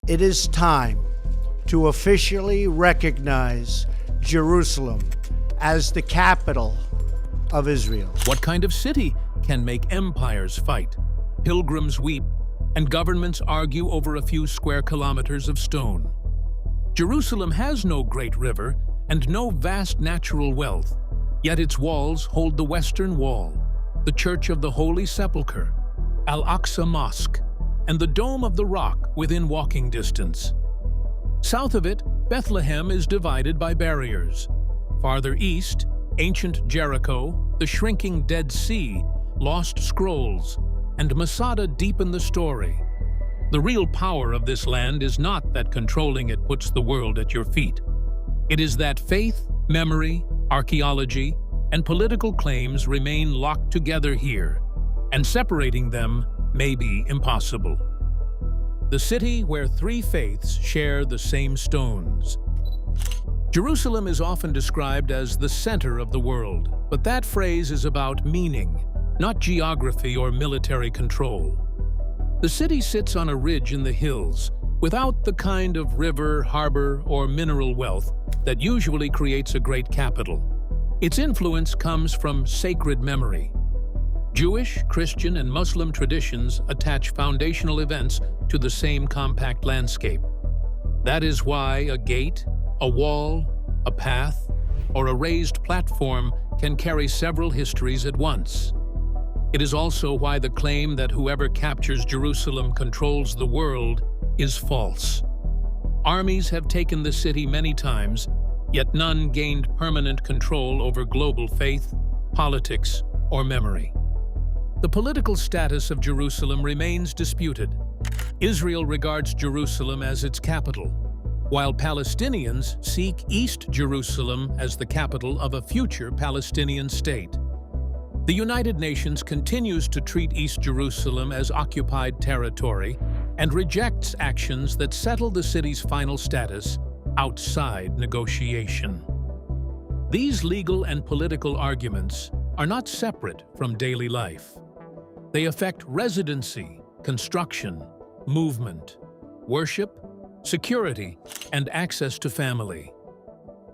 It is time to officially recognize Jerusalem as the capital of Israel. What kind of city can make empires fight, pilgrims weep, and governments argue over a few square kilometers of stone? Jerusalem has no great river and no vast natural wealth, yet its walls hold the Western Wall, the Church of the Holy Sepulchre, Al-Aqsa Mosque, and the Dome of the Rock within walking distance. South of it, Bethlehem is divided by barriers. Farther east, ancient Jericho, the shrinking Dead Sea, lost scrolls, and Masada deepen the story. The real power of this land is not that controlling it puts the world at your feet. It is that faith, memory, archaeology, and political claims remain locked together here, and separating them may be impossible. The city where three faiths share the same stones. Jerusalem is often described as the center of the world, but that phrase is about meaning, not geography or military control. The city sits on a ridge in the hills, without the kind of river, harbor, or mineral wealth that usually creates a great capital. Its influence comes from sacred memory. Jewish, Christian, and Muslim traditions attach foundational events to the same compact landscape. That is why a gate, a wall, a path, or a raised platform can carry several histories at once. It is also why the claim that whoever captures Jerusalem controls the world is false. Armies have taken the city many times, yet none gained permanent control over global faith, politics, or memory. The political status of Jerusalem remains disputed. Israel regards Jerusalem as its capital, while Palestinians seek East Jerusalem as the capital of a future Palestinian state. The United Nations continues to treat East Jerusalem as occupied territory and rejects actions that settle the city's final status outside negotiation. These legal and political arguments are not separate from daily life. They affect residency, construction, movement, worship, security, and access to family.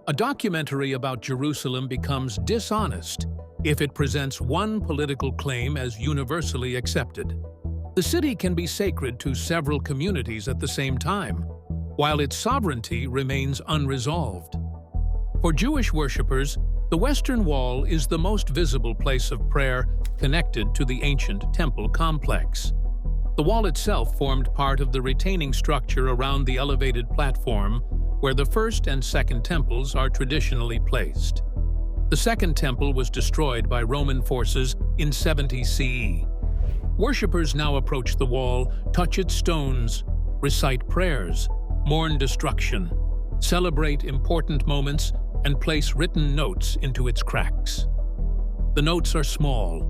A documentary about Jerusalem becomes dishonest if it presents one political claim as universally accepted. The city can be sacred to several communities at the same time, while its sovereignty remains unresolved. For Jewish worshippers, the Western Wall is the most visible place of prayer connected to the ancient temple complex. The wall itself formed part of the retaining structure around the elevated platform where the first and second temples are traditionally placed. The second temple was destroyed by Roman forces in 70 CE. Worshippers now approach the wall, touch its stones, recite prayers, mourn destruction, celebrate important moments, and place written notes into its cracks. The notes are small,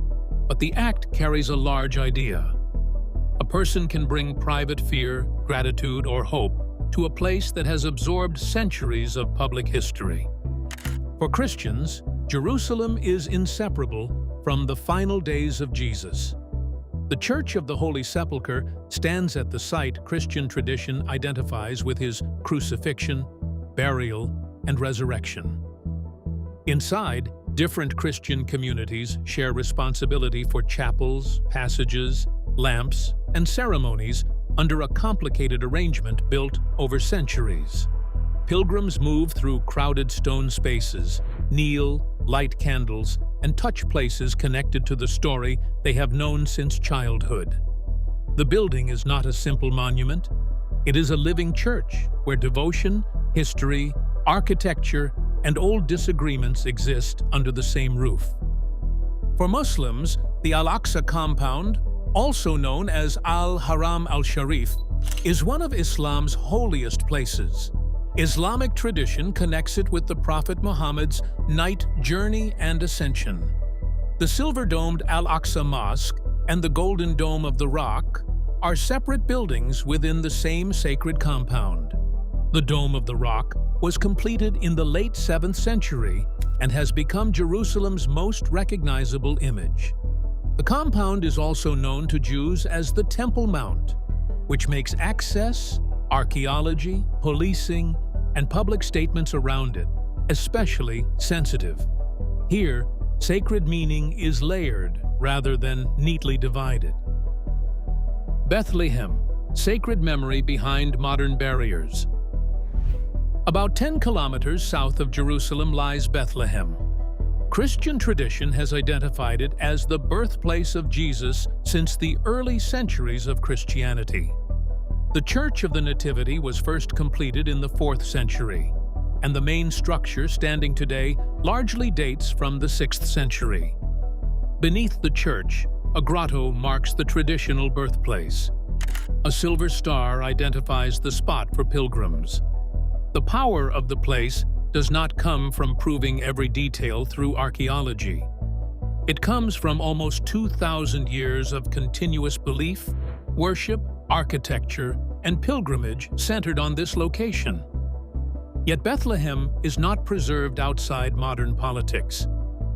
but the act carries a large idea. A person can bring private fear, gratitude, or hope to a place that has absorbed centuries of public history. For Christians, Jerusalem is inseparable from the final days of Jesus. The Church of the Holy Sepulchre stands at the site Christian tradition identifies with his crucifixion, burial, and resurrection. Inside, different Christian communities share responsibility for chapels, passages, lamps, and ceremonies under a complicated arrangement built over centuries. Pilgrims move through crowded stone spaces, kneel, light candles, and touch places connected to the story they have known since childhood. The building is not a simple monument. It is a living church where devotion, history, architecture, and old disagreements exist under the same roof. For Muslims, the Al-Aqsa compound, also known as Al-Haram al-Sharif, is one of Islam's holiest places. Islamic tradition connects it with the Prophet Muhammad's night journey and ascension. The silver-domed Al-Aqsa Mosque and the Golden Dome of the Rock are separate buildings within the same sacred compound. The Dome of the Rock was completed in the late 7th century and has become Jerusalem's most recognizable image. The compound is also known to Jews as the Temple Mount, which makes access archaeology, policing, and public statements around it, especially sensitive. Here, sacred meaning is layered rather than neatly divided. Bethlehem, sacred memory behind modern barriers. About 10 kilometers south of Jerusalem lies Bethlehem. Christian tradition has identified it as the birthplace of Jesus since the early centuries of Christianity. The Church of the Nativity was first completed in the 4th century, and the main structure standing today largely dates from the 6th century. Beneath the church, a grotto marks the traditional birthplace. A silver star identifies the spot for pilgrims. The power of the place does not come from proving every detail through archaeology. It comes from almost 2,000 years of continuous belief, worship, architecture, and pilgrimage centered on this location. Yet Bethlehem is not preserved outside modern politics.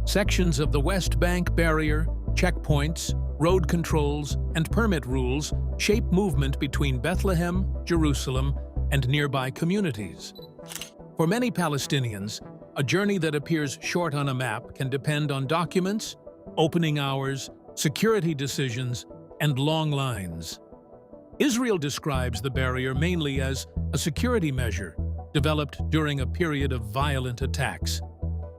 Sections of the West Bank barrier, checkpoints, road controls, and permit rules shape movement between Bethlehem, Jerusalem, and nearby communities. For many Palestinians, a journey that appears short on a map can depend on documents, opening hours, security decisions, and long lines. Israel describes the barrier mainly as a security measure developed during a period of violent attacks.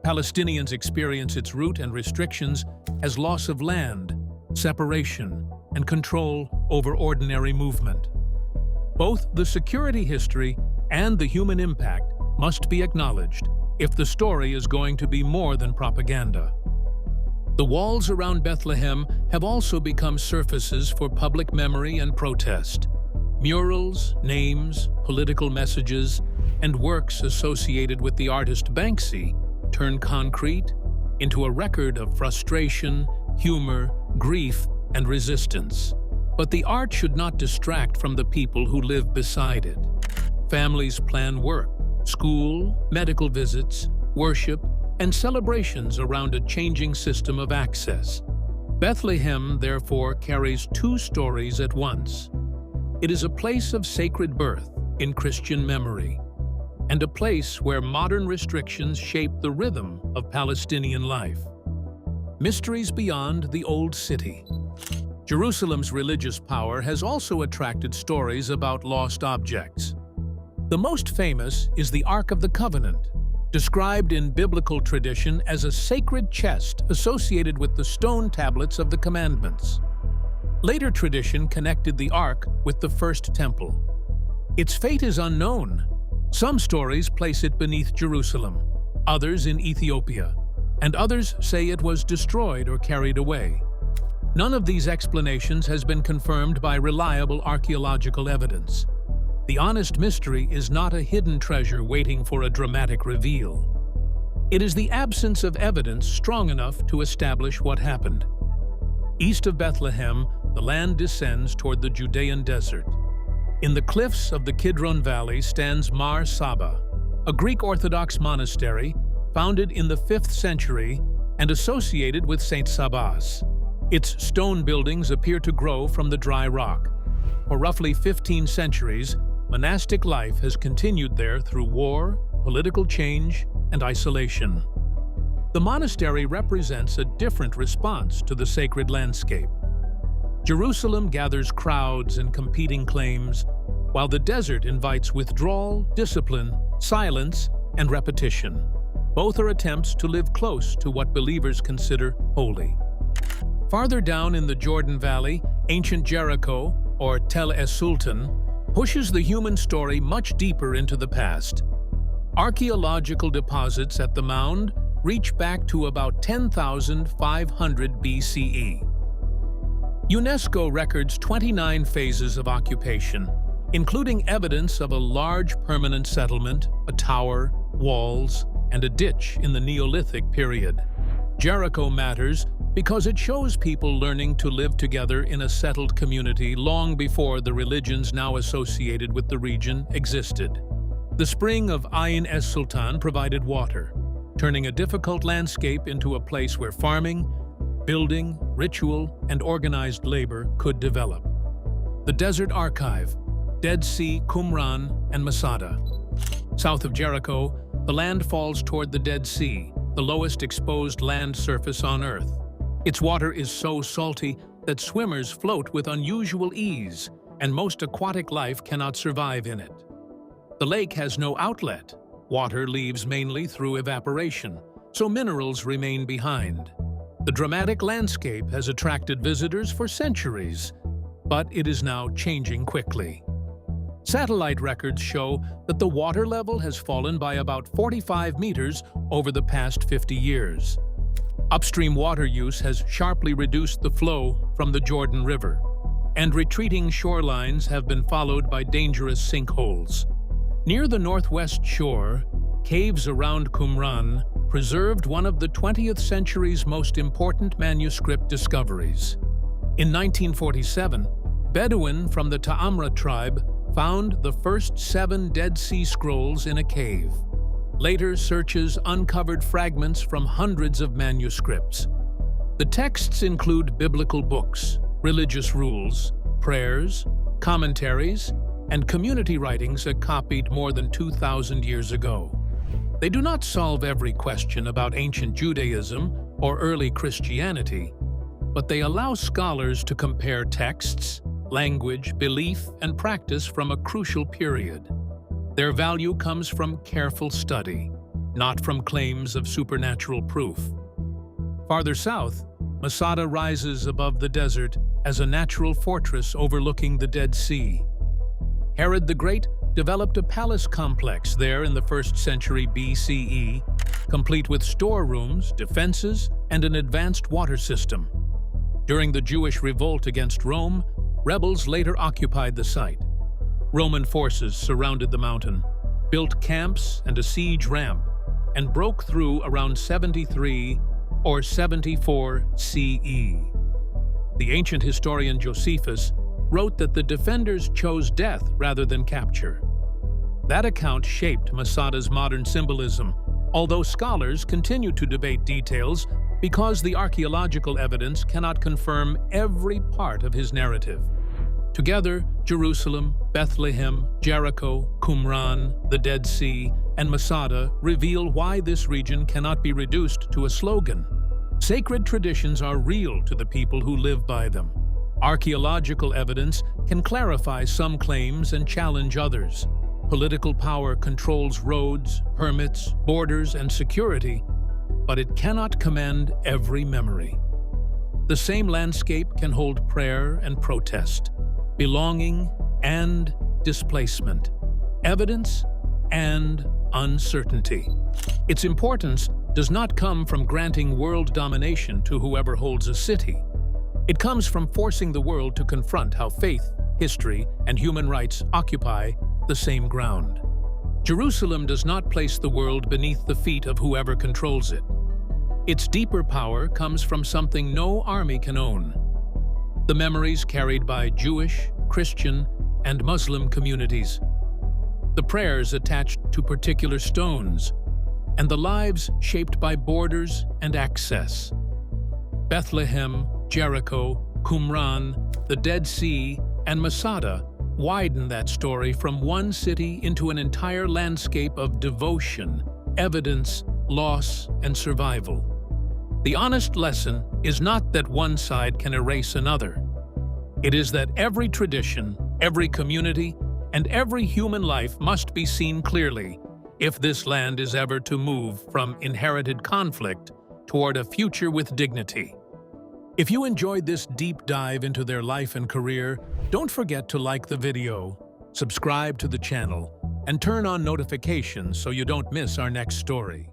Palestinians experience its route and restrictions as loss of land, separation, and control over ordinary movement. Both the security history and the human impact must be acknowledged if the story is going to be more than propaganda. The walls around Bethlehem have also become surfaces for public memory and protest. Murals, names, political messages, and works associated with the artist Banksy turn concrete into a record of frustration, humor, grief, and resistance. But the art should not distract from the people who live beside it. Families plan work, school, medical visits, worship, and celebrations around a changing system of access. Bethlehem, therefore, carries two stories at once. It is a place of sacred birth in Christian memory, and a place where modern restrictions shape the rhythm of Palestinian life. Mysteries beyond the Old City. Jerusalem's religious power has also attracted stories about lost objects. The most famous is the Ark of the Covenant, described in biblical tradition as a sacred chest associated with the stone tablets of the commandments. Later tradition connected the Ark with the First Temple. Its fate is unknown. Some stories place it beneath Jerusalem, others in Ethiopia, and others say it was destroyed or carried away. None of these explanations has been confirmed by reliable archaeological evidence. The honest mystery is not a hidden treasure waiting for a dramatic reveal. It is the absence of evidence strong enough to establish what happened. East of Bethlehem, the land descends toward the Judean Desert. In the cliffs of the Kidron Valley stands Mar Saba, a Greek Orthodox monastery founded in the 5th century and associated with Saint Sabas. Its stone buildings appear to grow from the dry rock. For roughly 15 centuries, monastic life has continued there through war, political change, and isolation. The monastery represents a different response to the sacred landscape. Jerusalem gathers crowds and competing claims, while the desert invites withdrawal, discipline, silence, and repetition. Both are attempts to live close to what believers consider holy. Farther down in the Jordan Valley, ancient Jericho, or Tel Es-Sultan, pushes the human story much deeper into the past. Archaeological deposits at the mound reach back to about 10,500 BCE. UNESCO records 29 phases of occupation, including evidence of a large permanent settlement, a tower, walls, and a ditch in the Neolithic period. Jericho matters because it shows people learning to live together in a settled community long before the religions now associated with the region existed. The spring of Ain es-Sultan provided water, turning a difficult landscape into a place where farming, building, ritual, and organized labor could develop. The Desert Archive, Dead Sea, Qumran, and Masada. South of Jericho, the land falls toward the Dead Sea, the lowest exposed land surface on Earth. Its water is so salty that swimmers float with unusual ease, and most aquatic life cannot survive in it. The lake has no outlet. Water leaves mainly through evaporation, so minerals remain behind. The dramatic landscape has attracted visitors for centuries, but it is now changing quickly. Satellite records show that the water level has fallen by about 45 meters over the past 50 years. Upstream water use has sharply reduced the flow from the Jordan River, and retreating shorelines have been followed by dangerous sinkholes. Near the northwest shore, caves around Qumran preserved one of the 20th century's most important manuscript discoveries. In 1947, Bedouin from the Ta'amra tribe found the first 7 Dead Sea Scrolls in a cave. Later searches uncovered fragments from hundreds of manuscripts. The texts include biblical books, religious rules, prayers, commentaries, and community writings copied more than 2,000 years ago. They do not solve every question about ancient Judaism or early Christianity, but they allow scholars to compare texts, language, belief, and practice from a crucial period. Their value comes from careful study, not from claims of supernatural proof. Farther south, Masada rises above the desert as a natural fortress overlooking the Dead Sea. Herod the Great developed a palace complex there in the 1st century BCE, complete with storerooms, defenses, and an advanced water system. During the Jewish revolt against Rome, rebels later occupied the site. Roman forces surrounded the mountain, built camps and a siege ramp, and broke through around 73 or 74 CE. The ancient historian Josephus wrote that the defenders chose death rather than capture. That account shaped Masada's modern symbolism, although scholars continue to debate details because the archaeological evidence cannot confirm every part of his narrative. Together, Jerusalem, Bethlehem, Jericho, Qumran, the Dead Sea, and Masada reveal why this region cannot be reduced to a slogan. Sacred traditions are real to the people who live by them. Archaeological evidence can clarify some claims and challenge others. Political power controls roads, permits, borders, and security, but it cannot command every memory. The same landscape can hold prayer and protest, belonging and displacement, evidence and uncertainty. Its importance does not come from granting world domination to whoever holds a city. It comes from forcing the world to confront how faith, history, and human rights occupy the same ground. Jerusalem does not place the world beneath the feet of whoever controls it. Its deeper power comes from something no army can own: the memories carried by Jewish, Christian, and Muslim communities, the prayers attached to particular stones, and the lives shaped by borders and access. Bethlehem, Jericho, Qumran, the Dead Sea, and Masada widen that story from one city into an entire landscape of devotion, evidence, loss, and survival. The honest lesson is not that one side can erase another. It is that every tradition, every community, and every human life must be seen clearly if this land is ever to move from inherited conflict toward a future with dignity. If you enjoyed this deep dive into their life and career, don't forget to like the video, subscribe to the channel, and turn on notifications so you don't miss our next story.